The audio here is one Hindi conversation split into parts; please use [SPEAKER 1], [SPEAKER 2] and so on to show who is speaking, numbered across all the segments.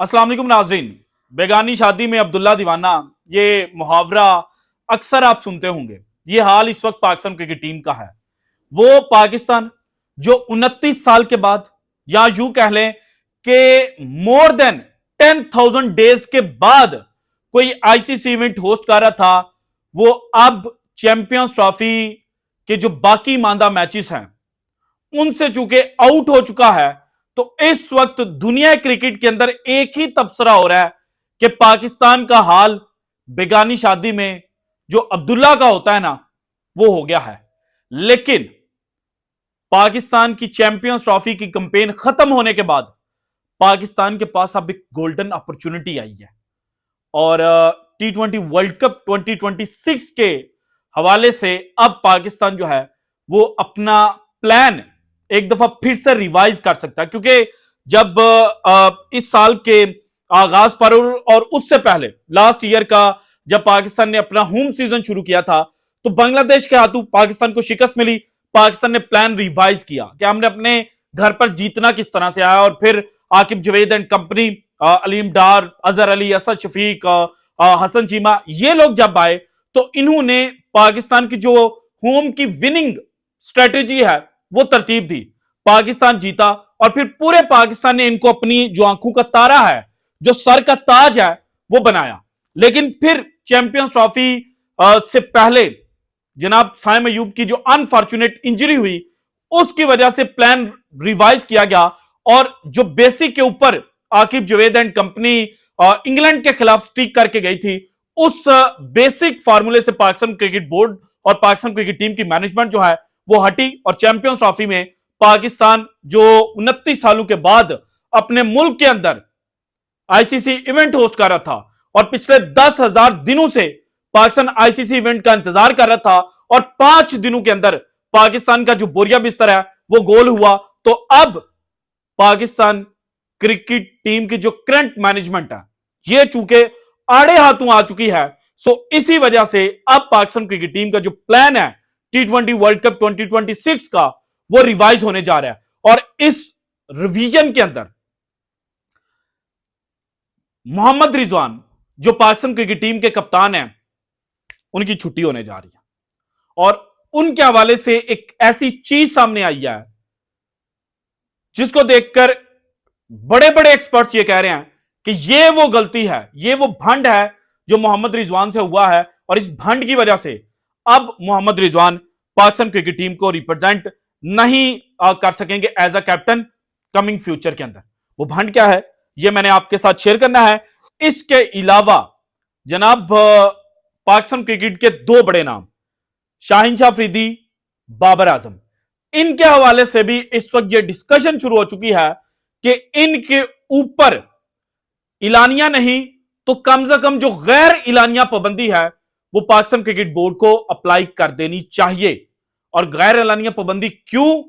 [SPEAKER 1] अस्सलाम वालेकुम नाजरीन। बेगानी शादी में अब्दुल्ला दीवाना, ये मुहावरा अक्सर आप सुनते होंगे। ये हाल इस वक्त पाकिस्तान क्रिकेट टीम का है। वो पाकिस्तान जो 29 साल के बाद, या यूं कह लें कि मोर देन 10,000 डेज के बाद कोई आईसीसी इवेंट होस्ट कर रहा था, वो अब चैंपियंस ट्रॉफी के जो बाकी मांदा मैचेस हैं उनसे चूंकि आउट हो चुका है। तो इस वक्त दुनिया क्रिकेट के अंदर एक ही तबसरा हो रहा है कि पाकिस्तान का हाल बेगानी शादी में जो अब्दुल्ला का होता है ना, वो हो गया है। लेकिन पाकिस्तान की चैंपियंस ट्रॉफी की कैंपेन खत्म होने के बाद पाकिस्तान के पास अब एक गोल्डन अपॉर्चुनिटी आई है और T20 वर्ल्ड कप 2026 के हवाले से अब पाकिस्तान जो है वो अपना प्लान एक दफा फिर से रिवाइज कर सकता है। क्योंकि जब इस साल के आगाज पर और उससे पहले लास्ट ईयर का जब पाकिस्तान ने अपना होम सीजन शुरू किया था, तो बांग्लादेश के हाथों पाकिस्तान को शिकस्त मिली। पाकिस्तान ने प्लान रिवाइज किया कि हमने अपने घर पर जीतना किस तरह से आया, और फिर आकिब जवेद एंड कंपनी, अलीम डार, अजहर अली, असद शफीक, हसन चीमा, ये लोग जब आए तो इन्होंने पाकिस्तान की जो होम की विनिंग स्ट्रेटेजी है वो तरतीब दी। पाकिस्तान जीता और फिर पूरे पाकिस्तान ने इनको अपनी जो आंखों का तारा है, जो सर का ताज है, वो बनाया। लेकिन फिर चैंपियंस ट्रॉफी से पहले जनाब साइम अयूब की जो अनफॉर्चुनेट इंजरी हुई, उसकी वजह से प्लान रिवाइज किया गया और जो बेसिक के ऊपर Aqib Javed and company England के खिलाफ स्टिक करके गई थी, उस बेसिक फार्मूले से पाकिस्तान क्रिकेट बोर्ड और पाकिस्तान क्रिकेट टीम की मैनेजमेंट जो है वो हटी और चैंपियंस ट्रॉफी में पाकिस्तान जो 29 सालों के बाद अपने मुल्क के अंदर आईसीसी इवेंट होस्ट कर रहा था और पिछले 10,000 दिनों से पाकिस्तान आईसीसी इवेंट का इंतजार कर रहा था, और 5 दिनों के अंदर पाकिस्तान का जो बोरिया बिस्तर है वो गोल हुआ। तो अब पाकिस्तान क्रिकेट टीम की जो करंट मैनेजमेंट है ये चूंकि आड़े हाथों आ चुकी है, सो इसी वजह से अब पाकिस्तान क्रिकेट टीम का जो प्लान है T20 वर्ल्ड कप 2026 का, वो रिवाइज होने जा रहा है। और इस रिवीजन के अंदर मोहम्मद रिजवान जो पाकिस्तान क्रिकेट टीम के कप्तान हैं, उनकी छुट्टी होने जा रही है और उनके हवाले से एक ऐसी चीज सामने आई है जिसको देखकर बड़े बड़े एक्सपर्ट्स ये कह रहे हैं कि ये वो गलती है, ये वो भंड है जो मोहम्मद रिजवान से हुआ है, और इस भंड की वजह से अब मोहम्मद रिजवान पाकिस्तान क्रिकेट टीम को रिप्रेजेंट नहीं कर सकेंगे as a captain coming future के अंदर। वो भंड क्या है ये मैंने आपके साथ शेयर करना है। इसके अलावा जनाब पाकिस्तान क्रिकेट के दो बड़े नाम शाहीन शाह अफरीदी, बाबर आजम, इनके हवाले से भी इस वक्त ये डिस्कशन शुरू हो चुकी है कि इनके ऊपर इलानिया नहीं तो कम से कम जो गैर इलानिया पाबंदी है वो पाकिस्तान क्रिकेट बोर्ड को अप्लाई कर देनी चाहिए। और गैर इलानिया पाबंदी क्यों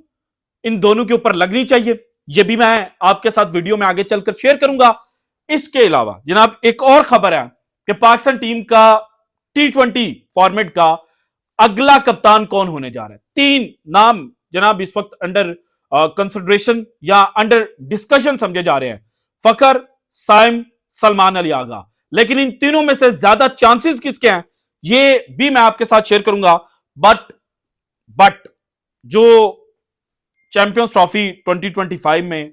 [SPEAKER 1] इन दोनों के ऊपर लगनी चाहिए, ये भी मैं आपके साथ वीडियो में आगे चलकर शेयर करूंगा। इसके अलावा जनाब एक और खबर है कि पाकिस्तान टीम का T20 फॉर्मेट का अगला कप्तान कौन होने जा रहा है। 3 नाम जनाब इस वक्त अंडर कंसिडरेशन या अंडर डिस्कशन समझे जा रहे हैं, फकर, साइम, सलमान अली आगा। लेकिन इन तीनों में से ज्यादा चांसेस किसके हैं ये भी मैं आपके साथ शेयर करूंगा। बट जो चैंपियंस ट्रॉफी 2025 में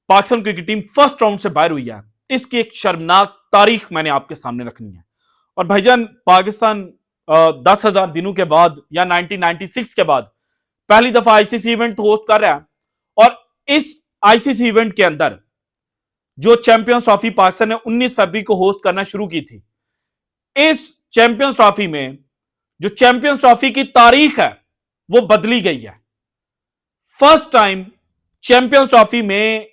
[SPEAKER 1] Pakistan cricket team first round से बाहर हुई है, इसकी एक शर्मनाक तारीख मैंने आपके सामने रखनी है। और भाईजान पाकिस्तान 10,000 दिनों के बाद या 1996 के बाद पहली दफा आईसीसी इवेंट होस्ट कर रहा है, और इस आईसीसी इवेंट के अंदर जो चैंपियंस ट्रॉफी पाकिस्तान ने 19 फरवरी को होस्ट करना शुरू की थी, इस चैंपियंस ट्रॉफी में जो चैंपियंस ट्रॉफी की तारीख है वो बदली गई है। फर्स्ट टाइम चैंपियंस ट्रॉफी में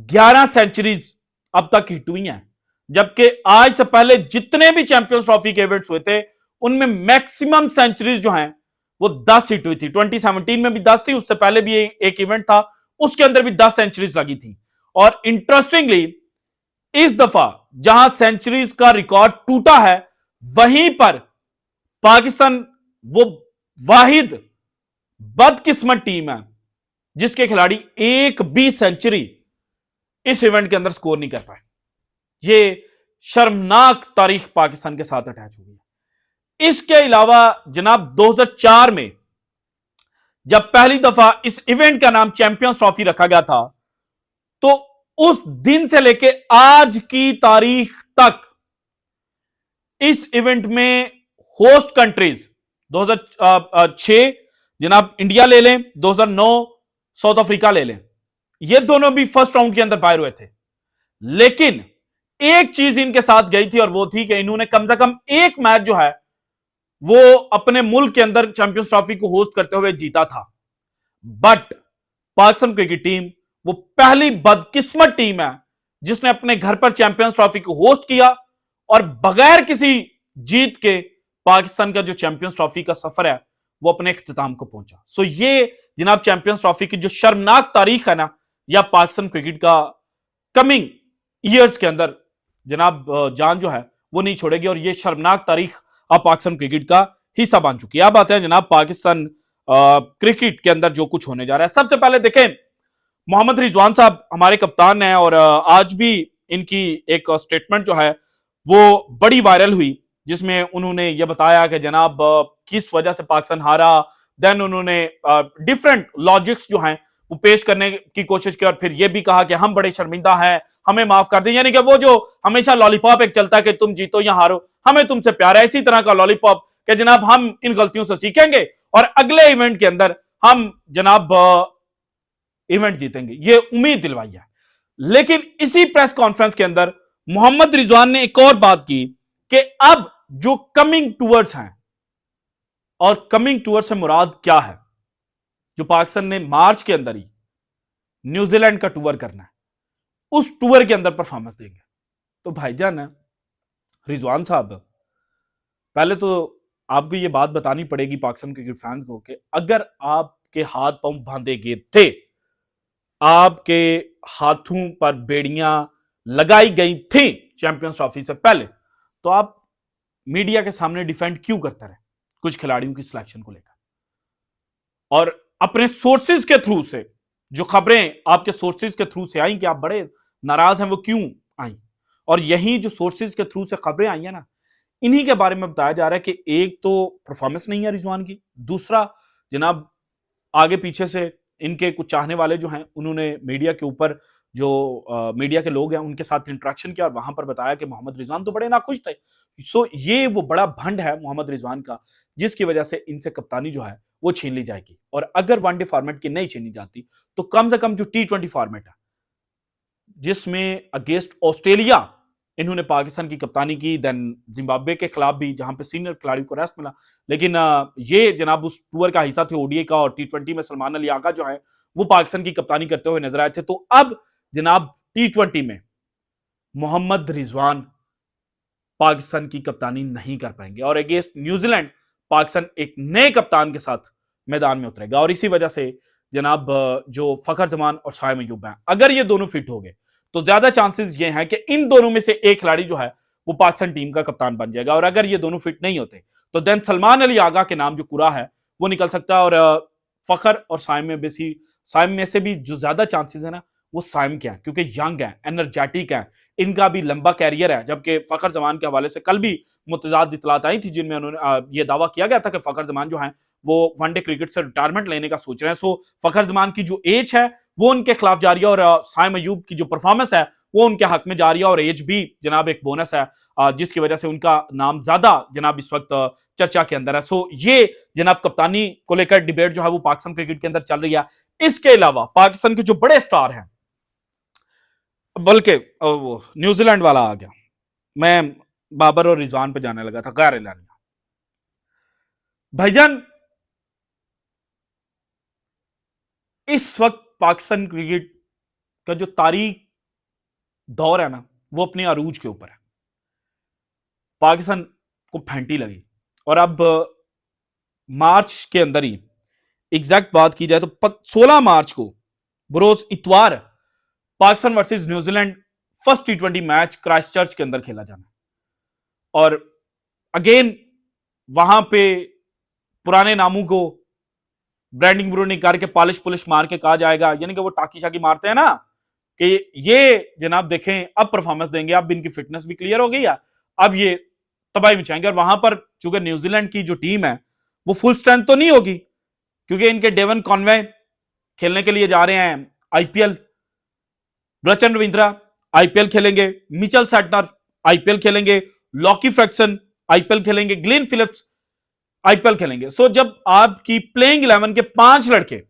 [SPEAKER 1] 11 सेंचुरीज अब तक हिट हुई हैं, जबकि आज से पहले जितने भी चैंपियंस ट्रॉफी के इवेंट्स हुए थे उनमें मैक्सिमम सेंचुरीज जो हैं वो 10 हिट हुई थी। 2017 में भी 10 थी, उससे पहले भी एक इवेंट था उसके अंदर भी 10 सेंचुरीज लगी थी। और इंटरेस्टिंगली इस दफा जहां सेंचुरीज का रिकॉर्ड टूटा है, वहीं पर पाकिस्तान वो वाहिद बदकिस्मत टीम है जिसके खिलाड़ी एक भी सेंचुरी इस इवेंट के अंदर स्कोर नहीं कर पाए। ये शर्मनाक तारीख पाकिस्तान के साथ अटैच हुई है। इसके अलावा जनाब 2004 में जब पहली दफा इस इवेंट का नाम चैंपियंस ट्रॉफी रखा गया था, तो उस दिन से लेके आज की तारीख तक इस इवेंट में होस्ट कंट्रीज 2006 जनाब इंडिया ले लें, 2009 साउथ अफ्रीका ले लें, ये दोनों भी फर्स्ट राउंड के अंदर बाहर हुए थे। लेकिन एक चीज इनके साथ गई थी और वो थी कि इन्होंने कम से कम एक मैच जो है वो अपने मुल्क के अंदर चैंपियंस ट्रॉफी को होस्ट करते हुए जीता था। बट पाकिस्तान क्रिकेट टीम वो पहली बदकिस्मत टीम है जिसने अपने घर पर चैंपियंस ट्रॉफी को होस्ट किया और बगैर किसी जीत के पाकिस्तान का जो चैंपियंस ट्रॉफी का सफर है वो अपने इख्तिताम को पहुंचा। सो ये जनाब चैंपियंस ट्रॉफी की जो शर्मनाक तारीख है ना, या पाकिस्तान क्रिकेट का कमिंग ईयर्स के अंदर जनाब जान जो है वो नहीं छोड़ेगी और ये शर्मनाक तारीख अब पाकिस्तान क्रिकेट का हिस्सा बन चुकी है। अब आते हैं जनाब पाकिस्तान क्रिकेट के अंदर जो कुछ होने जा रहा है। सबसे पहले देखें, मोहम्मद रिजवान साहब हमारे कप्तान हैं और आज भी इनकी एक स्टेटमेंट जो है वो बड़ी वायरल हुई, जिसमें उन्होंने ये बताया कि जनाब किस वजह से पाकिस्तान हारा। देन उन्होंने डिफरेंट लॉजिक्स जो हैं वो पेश करने की कोशिश की और फिर ये भी कहा कि हम बड़े शर्मिंदा हैं, हमें माफ कर दें। यानी कि वो जो हमेशा लॉलीपॉप एक चलता है कि तुम जीतो या हारो, हमें तुमसे प्यार है, इसी तरह का लॉलीपॉप कि जनाब हम इन गलतियों से सीखेंगे और अगले इवेंट के अंदर हम जनाब इवेंट जीतेंगे, ये उम्मीद दिलवाई है। लेकिन इसी प्रेस कॉन्फ्रेंस के अंदर मोहम्मद रिजवान ने एक और बात की कि अब जो कमिंग टूर्स हैं, और कमिंग टूर से मुराद क्या है, जो पाकिस्तान ने मार्च के अंदर ही न्यूजीलैंड का टूर करना है, उस टूर के अंदर परफॉर्मेंस देंगे। तो भाईजान रिजवान साहब, पहले तो आपको यह बात बतानी पड़ेगी पाकिस्तान क्रिकेट फैंस को कि अगर आपके हाथ पांव बांधे गए थे, आपके हाथों पर बेड़ियां लगाई गई थी चैंपियंस ट्रॉफी से पहले, तो आप मीडिया के सामने डिफेंड क्यों करते रहे कुछ खिलाड़ियों की सिलेक्शन को लेकर? और अपने सोर्सेज के थ्रू से जो खबरें आपके सोर्सेज के थ्रू से आई कि आप बड़े नाराज हैं, वो क्यों आई? और यही जो सोर्सेज के थ्रू से खबरें आई है ना, इन्हीं के बारे में बताया जा रहा है कि एक तो परफॉर्मेंस नहीं है रिजवान की, दूसरा जनाब आगे पीछे से इनके कुछ चाहने वाले जो हैं उन्होंने मीडिया के ऊपर जो मीडिया के लोग हैं उनके साथ इंटरेक्शन किया और वहां पर बताया कि मोहम्मद रिजवान तो बड़े नाखुश थे। सो ये वो बड़ा भंड है मोहम्मद रिजवान का, जिसकी वजह से इनसे कप्तानी जो है वो छीन ली जाएगी। और अगर वनडे फॉर्मेट की नहीं छीनी जाती तो कम से कम जो T20 फॉर्मेट है, जिसमें अगेंस्ट ऑस्ट्रेलिया इन्होंने पाकिस्तान की कप्तानी की, देन जिम्बाब्वे के खिलाफ भी जहां पे सीनियर खिलाड़ियों को रेस्ट मिला, लेकिन ये जनाब उस टूर का हिस्सा थे ओडीआई का, और T20 में सलमान अली आगा जो है वो पाकिस्तान की कप्तानी करते हुए नजर आए थे। तो अब जनाब T20 में मोहम्मद रिजवान पाकिस्तान की कप्तानी नहीं कर पाएंगे और अगेंस्ट न्यूजीलैंड पाकिस्तान एक नए कप्तान के साथ मैदान में उतरेगा। और इसी वजह से जनाब जो फखर जमान और शायम अयूब हैं, अगर ये दोनों फिट हो गए तो ज्यादा चांसेस ये हैं कि इन दोनों में से एक खिलाड़ी जो है वो पाकिस्तान टीम का कप्तान बन जाएगा। और अगर ये दोनों फिट नहीं होते तो देन सलमान अली आगा के नाम जो कुरा है वो निकल सकता है। और फखर और साइम में से भी जो ज्यादा चांसेस है ना वो साइम के हैं, क्योंकि यंग है, एनर्जेटिक है, इनका भी लंबा कैरियर है। जबकि फखर जमान के हवाले से कल भी मुतजाद इतलात आई थी जिनमें उन्होंने ये दावा किया गया था कि फखर जमान जो है वो वनडे क्रिकेट से रिटायरमेंट लेने का सोच रहे हैं। सो फखर जमान की जो एज है वो उनके खिलाफ जा रही है और साइम अयूब की जो परफॉर्मेंस है वो उनके हक में जा रही है, और एज भी जनाब एक बोनस है जिसकी वजह से उनका नाम ज्यादा जनाब इस वक्त चर्चा के अंदर है। सो ये जनाब कप्तानी को लेकर डिबेट जो है वो पाकिस्तान क्रिकेट के अंदर चल रही है। इसके अलावा पाकिस्तान के जो बड़े स्टार हैं, बल्कि वो न्यूजीलैंड वाला आ गया, मैं बाबर और रिजवान पे जाने लगा था, गैर एलानिया। भाईजान इस वक्त पाकिस्तान क्रिकेट का जो तारीख दौर है ना वो अपने अरूज के ऊपर है। पाकिस्तान को फैंटी लगी और अब मार्च के अंदर ही, एग्जैक्ट बात की जाए तो 16 मार्च को बरोज इतवार Pakistan versus New Zealand first T20 match Christchurch के अंदर खेला जाना। और अगेन वहां पे पुराने नामों को ब्रांडिंग ब्रूडिंग करके पॉलिश पुलिश मार के कहा जाएगा, यानी कि वो टाकी शाकी मारते हैं ना कि ये जनाब देखें अब परफॉर्मेंस देंगे, अब इनकी फिटनेस भी क्लियर हो गई है, अब ये तबाही मचाएंगे। और वहां पर चूंकि न्यूजीलैंड की जो टीम है वो फुल स्ट्रेंथ तो नहीं होगी, क्योंकि इनके डेवन कॉनवे खेलने के लिए जा रहे हैं आईपीएल, रचन रविंद्रा आईपीएल खेलेंगे, मिचेल सैटनर आईपीएल खेलेंगे, लॉकी फ्रैक्सन आईपीएल खेलेंगे, ग्लेन फिलिप्स आईपीएल खेलेंगे। सो जब आपकी प्लेइंग 11 के 5 लड़के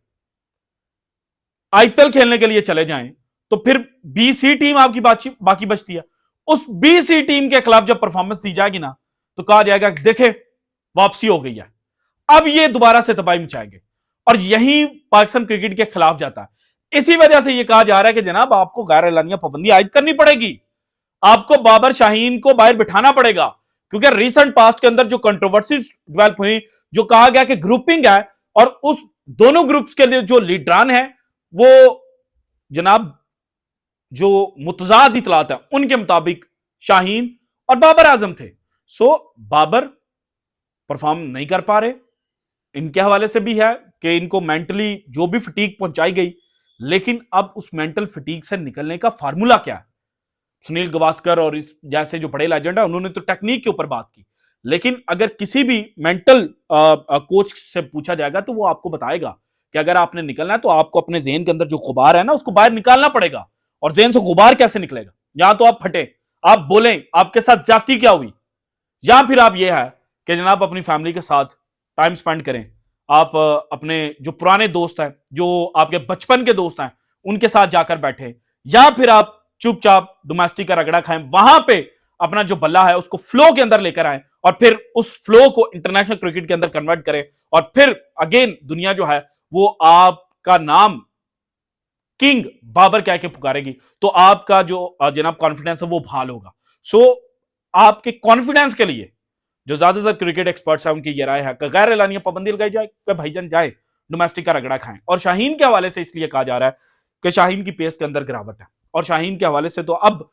[SPEAKER 1] आईपीएल खेलने के लिए चले जाएं तो फिर बीसी टीम आपकी बाकी बचती है। उस बीसी टीम के खिलाफ जब परफॉर्मेंस दी जाएगी ना तो कहा जाएगा देखे वापसी हो गई है, अब ये दोबारा से तबाही मचाएंगे। और यही पाकिस्तान क्रिकेट के खिलाफ जाता है। इसी वजह से यह कहा जा रहा है कि जनाब आपको गैर एलानिया पाबंदी आयद करनी पड़ेगी, आपको बाबर शाहीन को बाहर बिठाना पड़ेगा, क्योंकि रिसेंट पास्ट के अंदर जो कंट्रोवर्सीज डेवलप हुई, जो कहा गया कि ग्रुपिंग है और उस दोनों ग्रुप्स के लिए जो लीडरान है वो जनाब जो मुतजाद इतलात है उनके मुताबिक शाहीन और बाबर आजम थे। सो बाबर परफॉर्म नहीं कर पा रहे, इनके हवाले से भी है कि इनको मेंटली जो भी फटीक पहुंचाई गई, लेकिन अब उस मेंटल फटीक से निकलने का फार्मूला क्या है। सुनील गावस्कर और इस जैसे जो बड़े लेजेंड है उन्होंने तो टेक्निक के ऊपर बात की, लेकिन अगर किसी भी मेंटल कोच से पूछा जाएगा तो वो आपको बताएगा कि अगर आपने निकलना है तो आपको अपने ज़हन के अंदर जो गुबार है ना उसको बाहर निकालना पड़ेगा। और ज़हन से गुबार कैसे निकलेगा? या तो आप फटे, आप बोलें आपके साथ ज्यादती क्या हुई, या फिर आप ये है कि जनाब अपनी फैमिली के साथ टाइम स्पेंड करें, आप अपने जो पुराने दोस्त हैं, जो आपके बचपन के दोस्त हैं, उनके साथ जाकर बैठे, या फिर आप चुपचाप डोमेस्टिक का रगड़ा खाएं, वहां पे अपना जो बल्ला है उसको फ्लो के अंदर लेकर आए और फिर उस फ्लो को इंटरनेशनल क्रिकेट के अंदर कन्वर्ट करें, और फिर अगेन दुनिया जो है वो आपका नाम किंग बाबर कह के पुकारेगी, तो आपका जो जनाब कॉन्फिडेंस है वो बहाल होगा। सो आपके कॉन्फिडेंस के लिए जो ज्यादातर क्रिकेट एक्सपर्ट्स हैं उनकी ये राय है कि गैर एलानिया पाबंदी लगाई जाए कि भाईजान जाए डोमेस्टिक का रगड़ा खाएं। और शाहीन के हवाले से इसलिए कहा जा रहा है कि शाहीन की पेस के अंदर गिरावट है, और शाहीन के हवाले से तो अब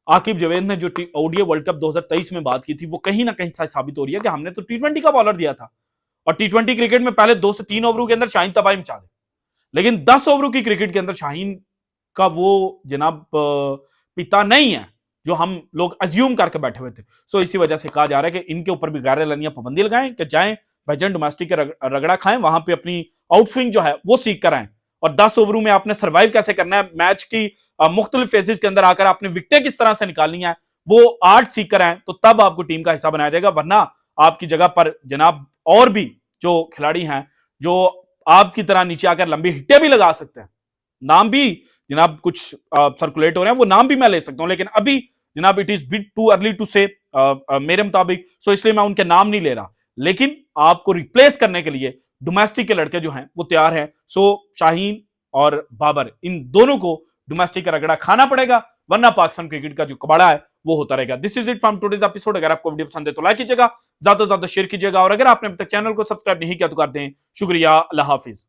[SPEAKER 1] आकिब जावेद ने जो ओडीआई वर्ल्ड कप 2023 में बात की थी वो कहीं ना कहीं साबित हो रही है कि हमने तो टी20 का बॉलर दिया था, और टी20 क्रिकेट में पहले 2 से 3 ओवरों के अंदर शाहीन तबाही मचा दे, लेकिन 10 ओवरों की क्रिकेट के अंदर शाहीन का वो जनाब पिता नहीं है जो हम लोग अज्यूम करके बैठे हुए थे। सो इसी वजह से कहा जा रहा है कि इनके ऊपर भी गैर एलानिया पाबंदी लगाएं कि जाएं भाईजान डोमेस्टिक के रगड़ा खाएं, वहां पे अपनी आउटस्विंग जो है वो सीख कर आए, और 10 ओवरों में आपने सर्वाइव कैसे करना है, मैच की मुख्तलिफ फेजेस के अंदर आकर आपने विकेटें किस तरह से निकालनी है वो आर्ट सीख कर आए, तो तब आपको टीम का हिस्सा बनाया जाएगा। वरना आपकी जगह पर जनाब और भी जो खिलाड़ी हैं जो आपकी तरह नीचे आकर लंबी हिट्टे भी लगा सकते हैं, नाम भी जनाब कुछ सर्कुलेट हो रहे हैं, वो नाम भी मैं ले सकता हूं, लेकिन अभी जनाब it is bit too early to say मेरे मुताबिक, सो इसलिए मैं उनके नाम नहीं ले रहा, लेकिन आपको रिप्लेस करने के लिए डोमेस्टिक के लड़के जो हैं वो तैयार हैं। सो शाहीन और बाबर इन दोनों को डोमेस्टिक का रगड़ा खाना पड़ेगा, वरना पाकिस्तान क्रिकेट का जो कबाड़ा है वो होता रहेगा। This is it from today's episode. अगर आपको वीडियो पसंद है तो लाइक कीजिएगा, ज्यादा से ज्यादा शेयर कीजिएगा, और अगर आपने अब तक चैनल को सब्सक्राइब नहीं किया तो कर दें। शुक्रिया, अल्लाह हाफिज।